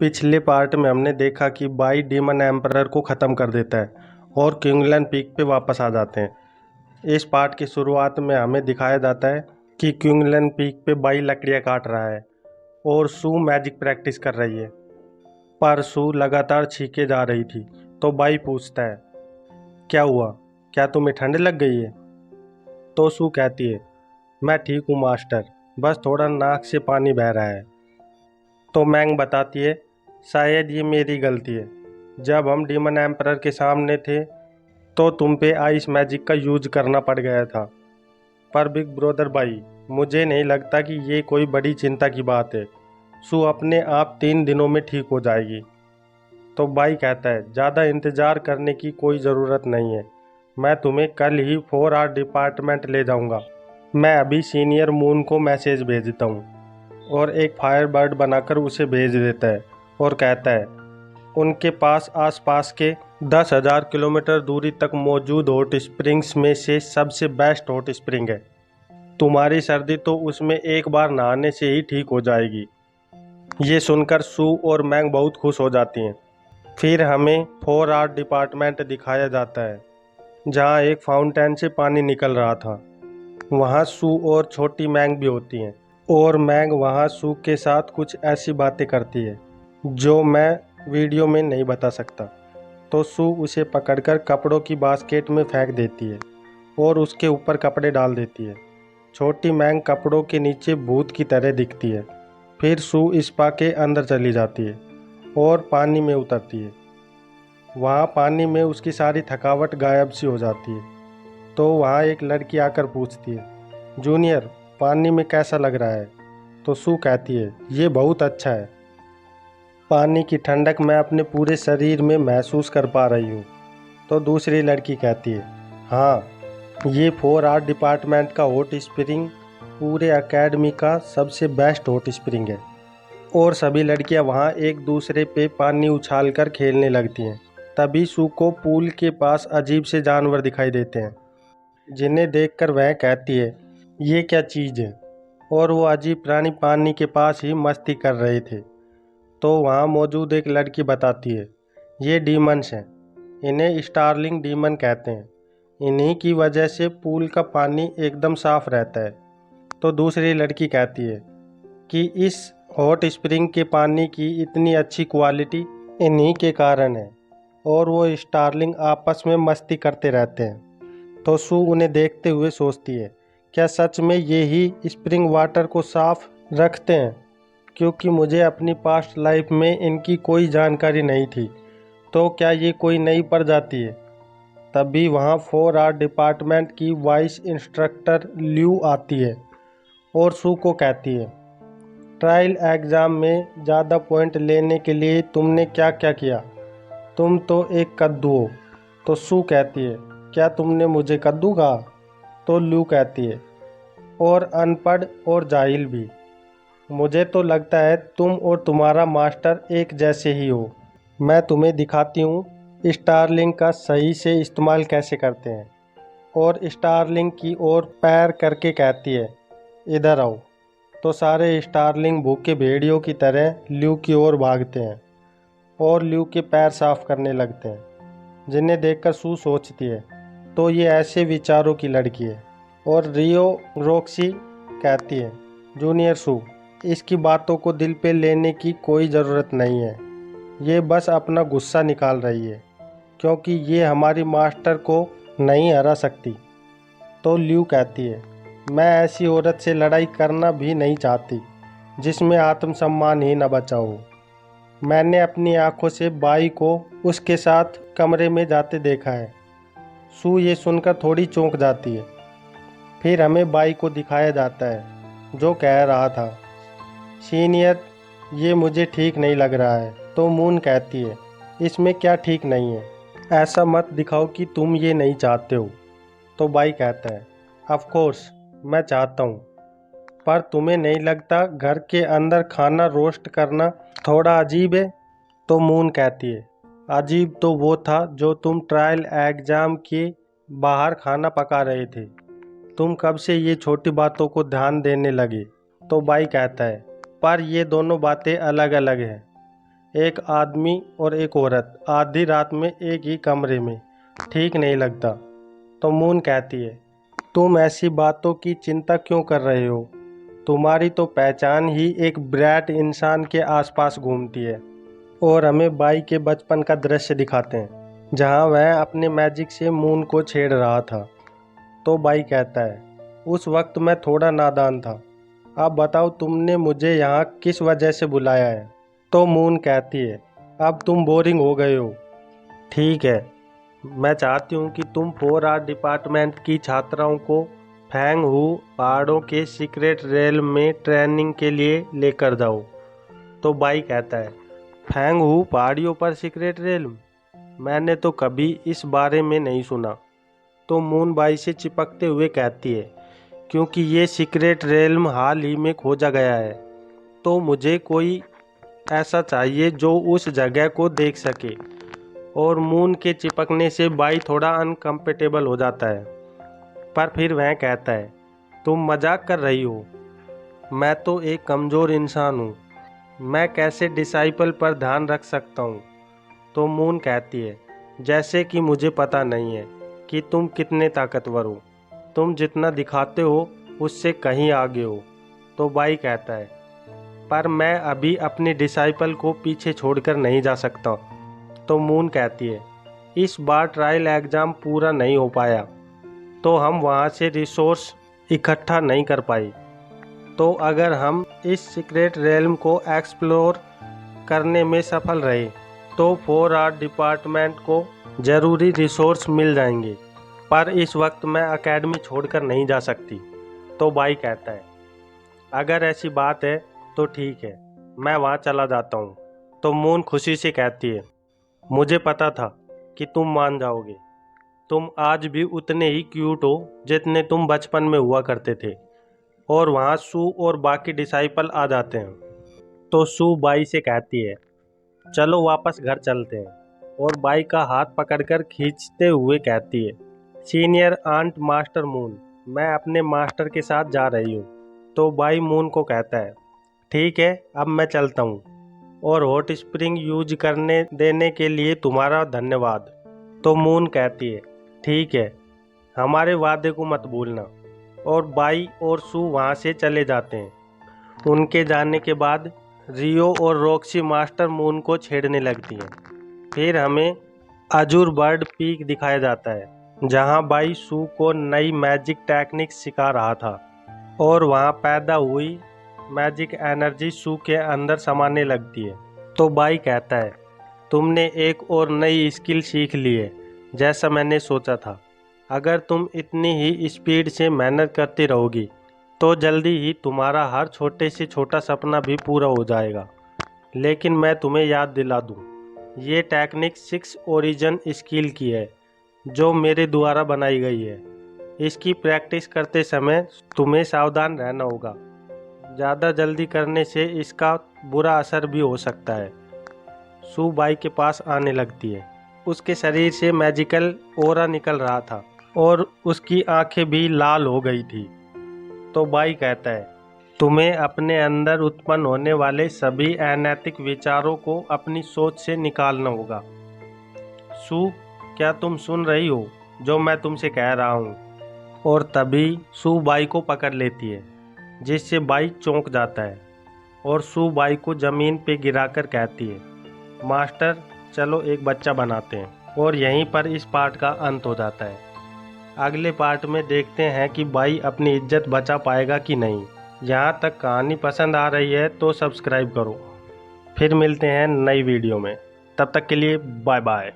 पिछले पार्ट में हमने देखा कि बाई डीमन एम्परर को ख़त्म कर देता है और क्विंगलैन पीक पे वापस आ जाते हैं। इस पार्ट की शुरुआत में हमें दिखाया जाता है कि क्विंगलैन पीक पे बाई लकड़ियाँ काट रहा है और सू मैजिक प्रैक्टिस कर रही है, पर सू लगातार छीके जा रही थी। तो बाई पूछता है, क्या हुआ, क्या तुम्हें ठंड लग गई है? तो सू कहती है, मैं ठीक हूँ मास्टर, बस थोड़ा नाक से पानी बह रहा है। तो मैंग बताती है, शायद ये मेरी गलती है। जब हम डीमन एम्परर के सामने थे तो तुम पे आइस मैजिक का यूज करना पड़ गया था। पर बिग ब्रदर भाई, मुझे नहीं लगता कि ये कोई बड़ी चिंता की बात है। सू अपने आप 3 दिनों में ठीक हो जाएगी। तो भाई कहता है, ज़्यादा इंतज़ार करने की कोई ज़रूरत नहीं है। मैं तुम्हें कल ही 4R डिपार्टमेंट ले जाऊंगा। मैं अभी सीनियर मून को मैसेज भेजता हूँ। और एक फायर बर्ड बनाकर उसे भेज देता है और कहता है, उनके पास आसपास के 10,000 किलोमीटर दूरी तक मौजूद हॉट स्प्रिंग्स में से सबसे बेस्ट हॉट स्प्रिंग है। तुम्हारी सर्दी तो उसमें एक बार नहाने से ही ठीक हो जाएगी। ये सुनकर सू और मैंग बहुत खुश हो जाती हैं। फिर हमें 4R डिपार्टमेंट दिखाया जाता है, जहाँ एक फाउंटेन से पानी निकल रहा था। वहाँ सू और छोटी मैंग भी होती हैं और मैंग वहाँ सू के साथ कुछ ऐसी बातें करती है जो मैं वीडियो में नहीं बता सकता। तो सू उसे पकड़कर कपड़ों की बास्केट में फेंक देती है और उसके ऊपर कपड़े डाल देती है। छोटी मैंग कपड़ों के नीचे भूत की तरह दिखती है। फिर सू स्पा के अंदर चली जाती है और पानी में उतरती है। वहाँ पानी में उसकी सारी थकावट गायब सी हो जाती है। तो वहाँ एक लड़की आकर पूछती है, जूनियर, पानी में कैसा लग रहा है? तो सू कहती है, ये बहुत अच्छा है। पानी की ठंडक मैं अपने पूरे शरीर में महसूस कर पा रही हूँ। तो दूसरी लड़की कहती है, हाँ, ये 4R डिपार्टमेंट का हॉट स्प्रिंग पूरे एकेडमी का सबसे बेस्ट हॉट स्प्रिंग है। और सभी लड़कियाँ वहाँ एक दूसरे पे पानी उछालकर खेलने लगती हैं। तभी सू को पूल के पास अजीब से जानवर दिखाई देते हैं, जिन्हें देखकर वह कहती है, ये क्या चीज़ है? और वो अजीब प्राणी पानी के पास ही मस्ती कर रहे थे। तो वहाँ मौजूद एक लड़की बताती है, ये डीमंस हैं, इन्हें स्टारलिंग डीमन कहते हैं। इन्हीं की वजह से पूल का पानी एकदम साफ रहता है। तो दूसरी लड़की कहती है कि इस हॉट स्प्रिंग के पानी की इतनी अच्छी क्वालिटी इन्हीं के कारण है और वो स्टारलिंग आपस में मस्ती करते रहते हैं। तो सू उन्हें देखते हुए सोचती है, क्या सच में ये ही स्प्रिंग वाटर को साफ रखते हैं? क्योंकि मुझे अपनी पास्ट लाइफ में इनकी कोई जानकारी नहीं थी। तो क्या ये कोई नई प्रजाति है? तभी वहाँ 4R डिपार्टमेंट की वाइस इंस्ट्रक्टर ल्यू आती है और सू को कहती है, ट्रायल एग्ज़ाम में ज़्यादा पॉइंट लेने के लिए तुमने क्या क्या किया? तुम तो एक कद्दू हो। तो सू कहती है, क्या तुमने मुझे कद्दू कहा? तो ल्यू कहती है, और अनपढ़ और जाहिल भी। मुझे तो लगता है तुम और तुम्हारा मास्टर एक जैसे ही हो। मैं तुम्हें दिखाती हूँ स्टारलिंग का सही से इस्तेमाल कैसे करते हैं। और स्टारलिंग की ओर पैर करके कहती है, इधर आओ। तो सारे स्टारलिंग भूखे भेड़ियों की तरह ल्यू की ओर भागते हैं और ल्यू के पैर साफ करने लगते हैं, जिन्हें देखकर सू सोचती है, तो ये ऐसे विचारों की लड़की है। और रियो रॉक्सी कहती है, जूनियर सू, इसकी बातों को दिल पे लेने की कोई ज़रूरत नहीं है। ये बस अपना गुस्सा निकाल रही है, क्योंकि ये हमारी मास्टर को नहीं हरा सकती। तो ल्यू कहती है, मैं ऐसी औरत से लड़ाई करना भी नहीं चाहती जिसमें आत्मसम्मान ही न बचा हो। मैंने अपनी आंखों से बाई को उसके साथ कमरे में जाते देखा है। सू ये सुनकर थोड़ी चौंक जाती है। फिर हमें बाई को दिखाया जाता है, जो कह रहा था, सीनियर, ये मुझे ठीक नहीं लग रहा है। तो मून कहती है, इसमें क्या ठीक नहीं है? ऐसा मत दिखाओ कि तुम ये नहीं चाहते हो। तो बाई कहता है, ऑफ कोर्स मैं चाहता हूँ, पर तुम्हें नहीं लगता घर के अंदर खाना रोस्ट करना थोड़ा अजीब है? तो मून कहती है, अजीब तो वो था जो तुम ट्रायल एग्ज़ाम के बाहर खाना पका रहे थे। तुम कब से ये छोटी बातों को ध्यान देने लगे? तो बाई कहता है, पर ये दोनों बातें अलग अलग हैं। एक आदमी और एक औरत आधी रात में एक ही कमरे में, ठीक नहीं लगता। तो मून कहती है, तुम ऐसी बातों की चिंता क्यों कर रहे हो? तुम्हारी तो पहचान ही एक ब्राइट इंसान के आसपास घूमती है। और हमें बाई के बचपन का दृश्य दिखाते हैं जहां वह अपने मैजिक से मून को छेड़ रहा था। तो बाई कहता है, उस वक्त मैं थोड़ा नादान था। अब बताओ तुमने मुझे यहाँ किस वजह से बुलाया है? तो मून कहती है, अब तुम बोरिंग हो गए हो। ठीक है, मैं चाहती हूँ कि तुम 4 आर्ट डिपार्टमेंट की छात्राओं को फैंग हू पहाड़ों के सीक्रेट रेल में ट्रेनिंग के लिए लेकर जाओ। तो बाई कहता है, फैंग हू पहाड़ियों पर सीक्रेट रेल? मैंने तो कभी इस बारे में नहीं सुना। तो मून बाई से चिपकते हुए कहती है, क्योंकि ये सीक्रेट रेल्म हाल ही में खोजा गया है, तो मुझे कोई ऐसा चाहिए जो उस जगह को देख सके। और मून के चिपकने से बाई थोड़ा अनकंफर्टेबल हो जाता है, पर फिर वह कहता है, तुम मजाक कर रही हो? मैं तो एक कमज़ोर इंसान हूँ, मैं कैसे डिसाइपल पर ध्यान रख सकता हूँ? तो मून कहती है, जैसे कि मुझे पता नहीं है कि तुम कितने ताकतवर हो, तुम जितना दिखाते हो उससे कहीं आगे हो। तो बाई कहता है, पर मैं अभी अपने डिसाइपल को पीछे छोड़कर नहीं जा सकता। तो मून कहती है, इस बार ट्रायल एग्ज़ाम पूरा नहीं हो पाया, तो हम वहाँ से रिसोर्स इकट्ठा नहीं कर पाए। तो अगर हम इस सीक्रेट रेल्म को एक्सप्लोर करने में सफल रहे तो 4 आर्ट डिपार्टमेंट को ज़रूरी रिसोर्स मिल जाएंगे, पर इस वक्त मैं एकेडमी छोड़कर नहीं जा सकती। तो बाई कहता है, अगर ऐसी बात है तो ठीक है, मैं वहाँ चला जाता हूँ। तो मून खुशी से कहती है, मुझे पता था कि तुम मान जाओगे, तुम आज भी उतने ही क्यूट हो जितने तुम बचपन में हुआ करते थे। और वहाँ सू और बाकी डिसाइपल आ जाते हैं। तो सू बाई से कहती है, चलो वापस घर चलते हैं। और बाई का हाथ पकड़कर खींचते हुए कहती है, सीनियर आंट मास्टर मून, मैं अपने मास्टर के साथ जा रही हूँ। तो बाई मून को कहता है, ठीक है, अब मैं चलता हूँ, और हॉट स्प्रिंग यूज करने देने के लिए तुम्हारा धन्यवाद। तो मून कहती है, ठीक है, हमारे वादे को मत भूलना। और बाई और सू वहाँ से चले जाते हैं। उनके जाने के बाद रियो और रॉक्सी मास्टर मून को छेड़ने लगती हैं। फिर हमें अजूर बर्ड पीक दिखाया जाता है जहाँ बाई सू को नई मैजिक टेक्निक सिखा रहा था, और वहाँ पैदा हुई मैजिक एनर्जी सू के अंदर समाने लगती है। तो बाई कहता है, तुमने एक और नई स्किल सीख ली है जैसा मैंने सोचा था। अगर तुम इतनी ही स्पीड से मेहनत करती रहोगी तो जल्दी ही तुम्हारा हर छोटे से छोटा सपना भी पूरा हो जाएगा। लेकिन मैं तुम्हें याद दिला दूं, ये टेक्निक 6 ओरिजिन स्किल की है जो मेरे द्वारा बनाई गई है। इसकी प्रैक्टिस करते समय तुम्हें सावधान रहना होगा, ज़्यादा जल्दी करने से इसका बुरा असर भी हो सकता है। सू बाई के पास आने लगती है। उसके शरीर से मैजिकल ओरा निकल रहा था और उसकी आंखें भी लाल हो गई थी। तो बाई कहता है, तुम्हें अपने अंदर उत्पन्न होने वाले सभी अनैतिक विचारों को अपनी सोच से निकालना होगा। सू, क्या तुम सुन रही हो जो मैं तुमसे कह रहा हूँ? और तभी सू बाई को पकड़ लेती है, जिससे बाई चौंक जाता है और सू बाई को ज़मीन पे गिराकर कहती है, मास्टर, चलो एक बच्चा बनाते हैं। और यहीं पर इस पार्ट का अंत हो जाता है। अगले पार्ट में देखते हैं कि बाई अपनी इज्जत बचा पाएगा कि नहीं। यहाँ तक कहानी पसंद आ रही है तो सब्सक्राइब करो। फिर मिलते हैं नई वीडियो में, तब तक के लिए बाय बाय।